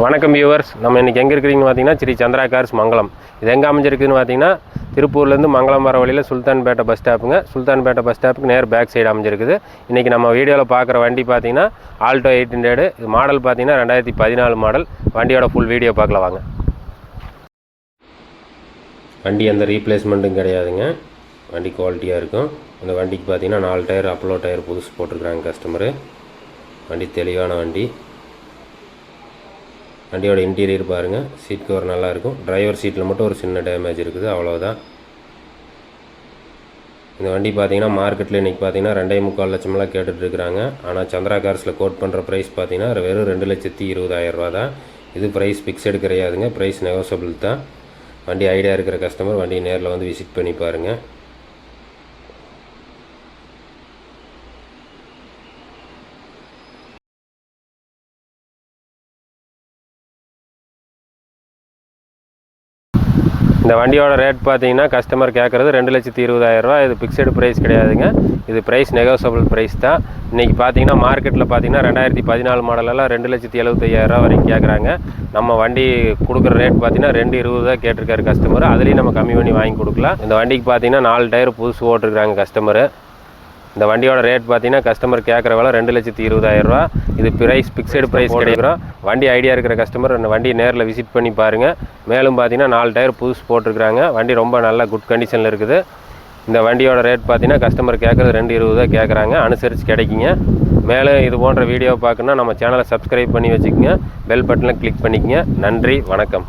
வணக்கம் வியூவர்ஸ். நம்ம இன்றைக்கி எங்கே இருக்கிறீங்கன்னு பார்த்தீங்கன்னா ஸ்ரீ சந்திரா கார்ஸ் மங்கலம். இது எங்கே அமைஞ்சிருக்குதுன்னு பார்த்தீங்கன்னா திருப்பூர்லேருந்து மங்கலம் வர வழியில் சுல்தான்பேட்டை பஸ் ஸ்டாப்புங்க. சுல்தான்பேட்டை பஸ் ஸ்டாப்புக்கு நேர் பேக் சைடு அமைஞ்சிருக்குது. இன்றைக்கி நம்ம வீடியோவில் பார்க்குற வண்டி பார்த்தீங்கன்னா ஆல்டோ 800. இது மாடல் பார்த்தீங்கன்னா 2014 மாடல். வண்டியோட ஃபுல் வீடியோ பார்க்கலாம் வாங்க. வண்டி எந்த ரீப்ளேஸ்மெண்ட்டும் கிடையாதுங்க. வண்டி குவாலிட்டியாக இருக்கும். இந்த வண்டிக்கு பார்த்தீங்கன்னா 4 டயர் அப்பலோ டயர் புதுசு போட்டிருக்கிறாங்க கஸ்டமரு. வண்டி தெளிவான வண்டி. வண்டியோட இன்டீரியர் பாருங்கள், சீட் கவர் நல்லாயிருக்கும். டிரைவர் சீட்டில் மட்டும் ஒரு சின்ன டேமேஜ் இருக்குது, அவ்வளோதான். இந்த வண்டி பார்த்தீங்கன்னா மார்க்கெட்டில் இன்றைக்கி பார்த்தீங்கன்னா 2.25 லட்சமெல்லாம் கேட்டுட்ருக்குறாங்க. ஆனால் சந்திரா கார்ஸில் கோட் பண்ணுற ப்ரைஸ் பார்த்தீங்கன்னா வெறும் 2,20,000 ரூபா தான். இது ப்ரைஸ் ஃபிக்ஸடு கிடையாதுங்க, ப்ரைஸ் நெகோசபிள் தான். வண்டி ஐடியா இருக்கிற கஸ்டமர் வண்டியை நேரில் வந்து விசிட் பண்ணி பாருங்கள். இந்த வண்டியோட ரேட் பார்த்தீங்கன்னா கஸ்டமர் கேட்குறது 2,20,000 ரூபா. இது ஃபிக்ஸடு ப்ரைஸ் கிடையாதுங்க, இது ப்ரைஸ் நெகோசபிள் ப்ரைஸ் தான். இன்றைக்கி பார்த்தீங்கன்னா மார்க்கெட்டில் பார்த்தீங்கன்னா 2014 மாடலெல்லாம் 2,75,000 ரூபா வரைக்கும் கேட்குறாங்க. நம்ம வண்டி கொடுக்குற ரேட் பார்த்தீங்கன்னா 2,20,000 தான் கேட்டிருக்காரு கஸ்டமர். அதுலேயும் நம்ம கம்மி பண்ணி வாங்கி கொடுக்கலாம். இந்த வண்டிக்கு பார்த்தீங்கன்னா 4 டயர் புதுசு ஓட்டிருக்காங்க கஸ்டமரு. இந்த வண்டியோட ரேட் பார்த்தீங்கன்னா கஸ்டமர் கேட்குற விலை 2,20,000 ரூபா. இது ப்ரைஸ் ஃபிக்ஸடு ப்ரைஸ் கிடைக்கிறோம். வண்டி ஐடியா இருக்கிற கஸ்டமர் அந்த வண்டியை நேரில் விசிட் பண்ணி பாருங்கள். மேலும் பார்த்தீங்கன்னா 4 டயர் புதுசு போட்டிருக்கிறாங்க. வண்டி ரொம்ப நல்ல குட் கண்டிஷனில் இருக்குது. இந்த வண்டியோட ரேட் பார்த்தீங்கன்னா கஸ்டமர் கேட்குறது 2,20,000 தான் கேட்குறாங்க. அனுசரித்து கிடைக்குங்க. மேலும் இது போன்ற வீடியோ பார்க்கணுன்னா நம்ம சேனலை சப்ஸ்கிரைப் பண்ணி வச்சுக்கோங்க. பெல் பட்டனை கிளிக் பண்ணிக்கங்க. நன்றி, வணக்கம்.